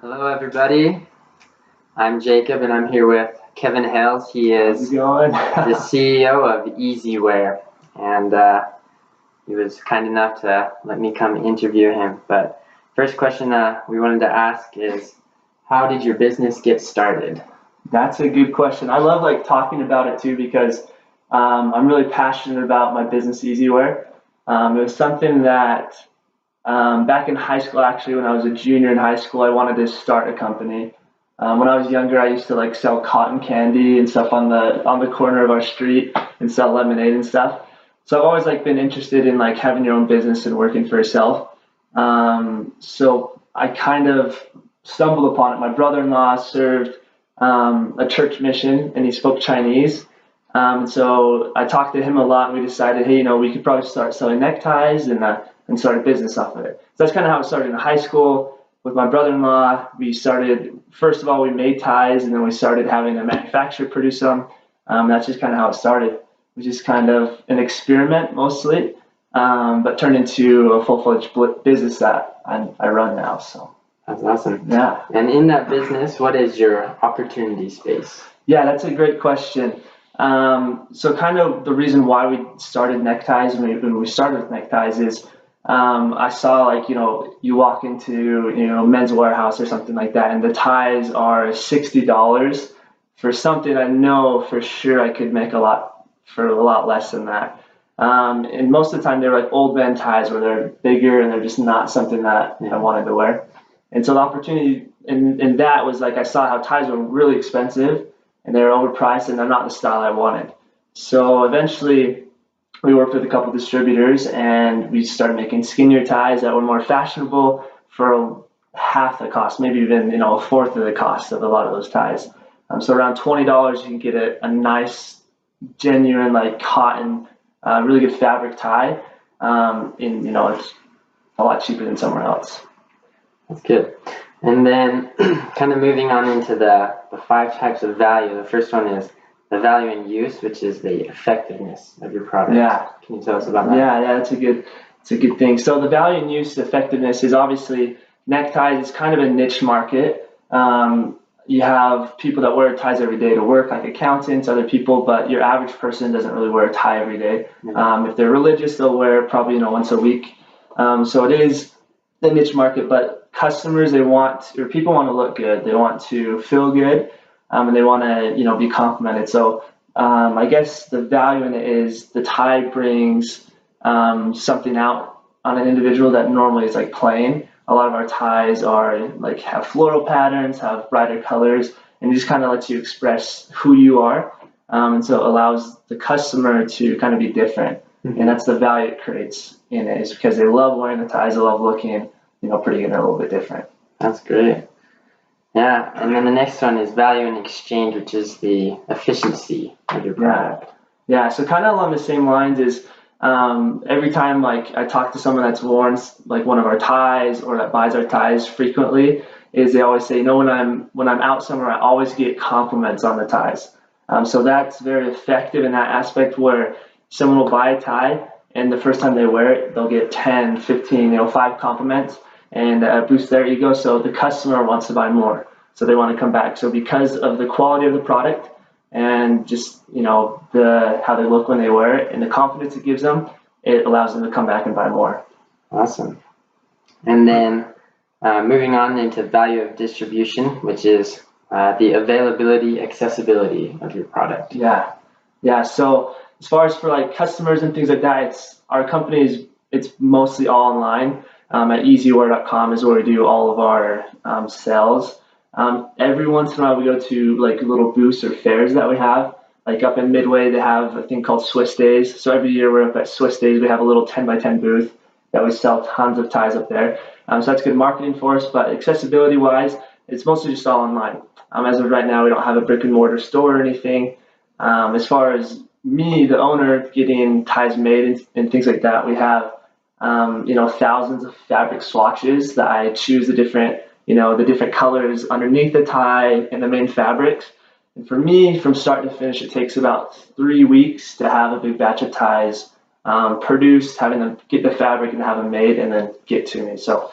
Hello, everybody. I'm Jacob, and I'm here with Kevin Hales. He How's is it going? the CEO of Ezzy Wear, and he was kind enough to let me come interview him. But first question we wanted to ask is, how did your business get started? That's a good question. I love talking about it too because I'm really passionate about my business Easyware. It was something that back in high school, actually, when I was a junior in high school, I wanted to start a company. When I was younger, I used to sell cotton candy and stuff on the corner of our street and sell lemonade and stuff. So I've always been interested in having your own business and working for yourself. So I kind of stumbled upon it. My brother-in-law served a church mission, and he spoke Chinese. So I talked to him a lot, and we decided, hey, we could probably start selling neckties and start a business off of it. So that's kind of how it started in high school. With my brother-in-law, we started, first of all, we made ties, and then we started having a manufacturer produce them. That's just kind of how it started. It was just kind of an experiment mostly, but turned into a full-fledged business that I run now. So That's awesome. yeah. And in that business, what is your opportunity space? Yeah, that's a great question. So kind of the reason why we started neckties when we started with neckties is I saw you walk into Men's Warehouse or something like that, and the ties are $60 for something I know for sure I could make for a lot less than that. And most of the time they're old man ties where they're bigger and they're just not something that I wanted to wear. And so the opportunity in that was I saw how ties were really expensive and they were overpriced and they're not the style I wanted. So eventually we worked with a couple distributors and we started making skinnier ties that were more fashionable for half the cost, maybe even a fourth of the cost of a lot of those ties. So around $20 you can get a nice genuine cotton, really good fabric tie. It's a lot cheaper than somewhere else. That's good. And then kind of moving on into the five types of value. The first one is the value in use, which is the effectiveness of your product. Yeah. Can you tell us about that? Yeah, it's a good thing. So the value in use effectiveness is obviously neckties is kind of a niche market. You have people that wear ties every day to work, like accountants, other people, but your average person doesn't really wear a tie every day. If they're religious, they'll wear it probably once a week. So it is the niche market, but customers, people want to look good, they want to feel good, and they want to be complimented. So I guess the value in it is the tie brings something out on an individual that normally is plain. A lot of our ties are have floral patterns, have brighter colors, and it just kind of lets you express who you are. And so it allows the customer to kind of be different. And that's the value it creates in it, is because they love wearing the ties, they love looking pretty good and a little bit different. That's great. Yeah, and then the next one is value in exchange, which is the efficiency of your product. Yeah. So kind of along the same lines is every time I talk to someone that's worn one of our ties or that buys our ties frequently, is they always say, when I'm out somewhere, I always get compliments on the ties. So that's very effective in that aspect where someone will buy a tie and the first time they wear it, they'll get 10, 15, 5 compliments and boost their ego. So the customer wants to buy more. So they want to come back. So because of the quality of the product and just, how they look when they wear it and the confidence it gives them, it allows them to come back and buy more. Awesome. And then moving on into value of distribution, which is the availability, accessibility of your product. Yeah. So as far as for customers and things like that, our company it's mostly all online. At easywear.com is where we do all of our sales. Every once in a while we go to little booths or fairs that we have. Up in Midway, they have a thing called Swiss Days. So every year we're up at Swiss Days. We have a little 10x10 booth that we sell tons of ties up there. So that's good marketing for us. But accessibility wise, it's mostly just all online. As of right now, we don't have a brick and mortar store or anything. As far as me, the owner, getting ties made and things like that, we have thousands of fabric swatches that I choose the different colors underneath the tie and the main fabrics. And for me, from start to finish, it takes about 3 weeks to have a big batch of ties produced, having them get the fabric and have them made and then get to me. So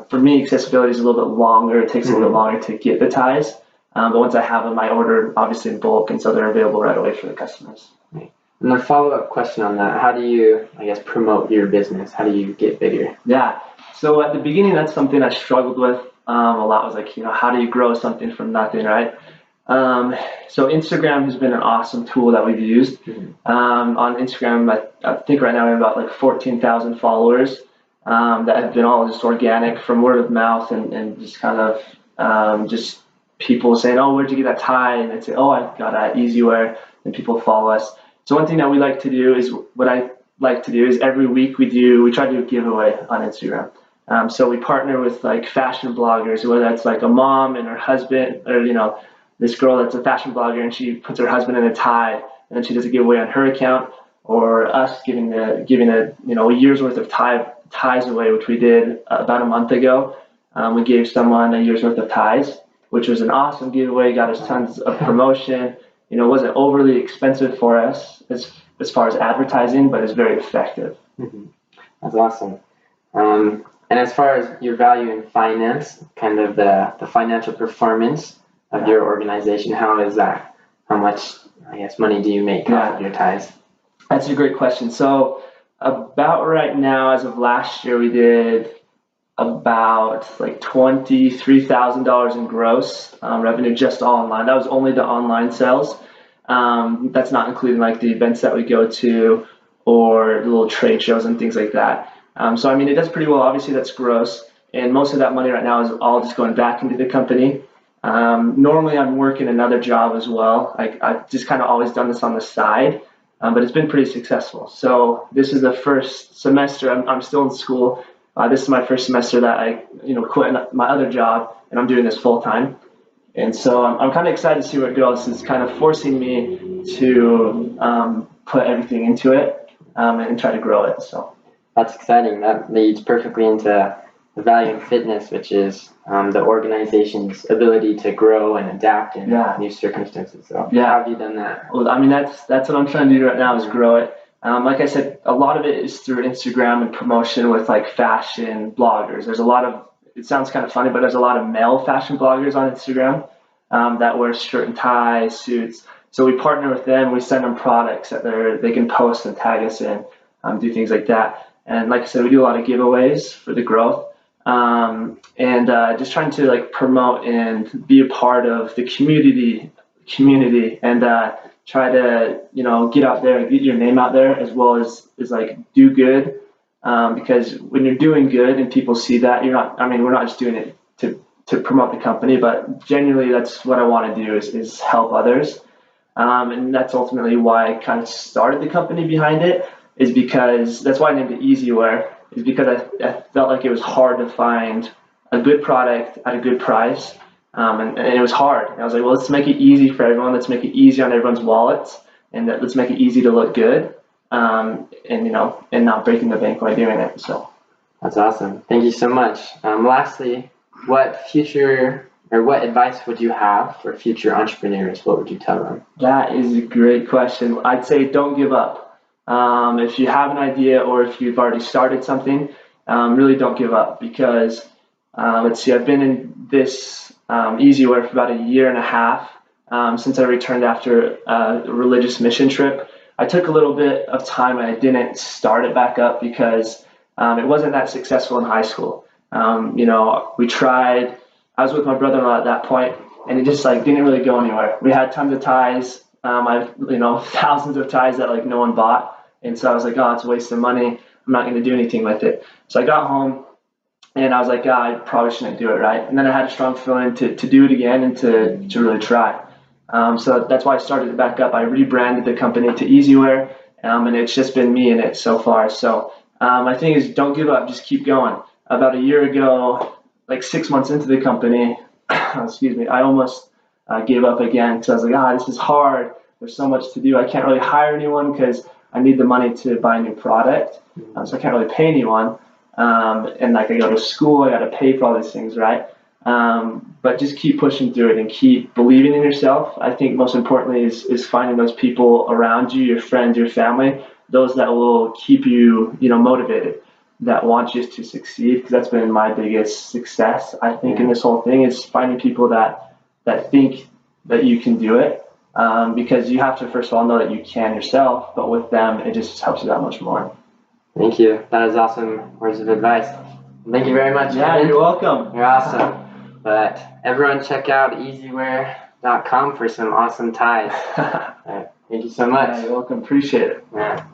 For me, accessibility is a little bit longer. It takes a little bit longer to get the ties. But once I have them, I order obviously in bulk, and so they're available right away for the customers. And a follow-up question on that, how do you, I guess, promote your business? How do you get bigger? Yeah, so at the beginning, that's something I struggled with a lot. Was like, how do you grow something from nothing, right? So Instagram has been an awesome tool that we've used. On Instagram, I think right now we have about like 14,000 followers that have been all just organic from word of mouth and just kind of just people saying, oh, where'd you get that tie? And they'd say, oh, I got at Ezzy Wear, and people follow us. So one thing that we like to do is every week we try to do a giveaway on Instagram. So we partner with like fashion bloggers, whether that's like a mom and her husband, or this girl that's a fashion blogger and she puts her husband in a tie, and then she does a giveaway on her account, or us giving a year's worth of ties away, which we did about a month ago. We gave someone a year's worth of ties, which was an awesome giveaway. Got us tons of promotion. It wasn't overly expensive for us as far as advertising, but it's very effective. That's awesome. And as far as your value in finance, kind of the financial performance of your organization, how is that? How much, I guess, money do you make off of your ties? That's a great question. So about right now, as of last year, we did about like $23,000 in gross revenue, just all online. That was only the online sales. That's not including like the events that we go to or little trade shows and things like that. So I mean, it does pretty well. Obviously, that's gross, and most of that money right now is all just going back into the company. Normally, I'm working another job as well. I've just kind of always done this on the side, but it's been pretty successful. So this is the first semester. I'm still in school. This is my first semester that I quit my other job, and I'm doing this full time. And so I'm kind of excited to see where it goes. It's kind of forcing me to put everything into it and try to grow it. So that's exciting. That leads perfectly into the value in fitness, which is the organization's ability to grow and adapt in new circumstances. So how have you done that? Well, I mean, that's what I'm trying to do right now is grow it. Like I said, a lot of it is through Instagram and promotion with like fashion bloggers. There's a lot of, it sounds kind of funny, but there's a lot of male fashion bloggers on Instagram that wear shirt and tie, suits. So we partner with them. We send them products that they can post and tag us in, do things like that. And like I said, we do a lot of giveaways for the growth. And just trying to like promote and be a part of the community and try to get out there and get your name out there, as well as like do good, because when you're doing good and people see that, we're not just doing it to promote the company, but genuinely that's what I want to do is help others, and that's ultimately why I kind of started the company behind it, is because that's why I named it Ezzy Wear, is because I felt like it was hard to find a good product at a good price. And it was hard. And I was like, well, let's make it easy for everyone. Let's make it easy on everyone's wallets, and let's make it easy to look good, and not breaking the bank by doing it. So that's awesome. Thank you so much. Lastly, what advice would you have for future entrepreneurs? What would you tell them? That is a great question. I'd say don't give up. If you have an idea or if you've already started something, really don't give up, because let's see, I've been in this Ezzy Wear for about a year and a half since I returned after a religious mission trip. I took a little bit of time and I didn't start it back up because it wasn't that successful in high school. We tried. I was with my brother-in-law at that point, and it just like didn't really go anywhere. We had tons of ties. I thousands of ties that like no one bought, and so I was like, oh, it's a waste of money. I'm not going to do anything with it. So I got home, and I was like, I probably shouldn't do it, right? And then I had a strong feeling to do it again and to really try. So that's why I started it back up. I rebranded the company to Ezzy Wear, and it's just been me in it so far. So my thing is, don't give up, just keep going. About a year ago, like 6 months into the company, excuse me, I almost gave up again, because I was like, this is hard. There's so much to do. I can't really hire anyone because I need the money to buy a new product. So I can't really pay anyone. And like I go to school, I got to pay for all these things, right? But just keep pushing through it and keep believing in yourself. I think most importantly is finding those people around you, your friends, your family, those that will keep you, motivated. that want you to succeed, because that's been my biggest success, I think, in this whole thing, is finding people that think that you can do it. Because you have to, first of all, know that you can yourself, but with them, it just helps you that much more. Thank you. That is awesome words of advice. Thank you very much. Yeah, Evan. you're welcome. You're awesome. But everyone check out ezzywear.com for some awesome ties. Thank you so much. Yeah, you're welcome. Appreciate it. Yeah.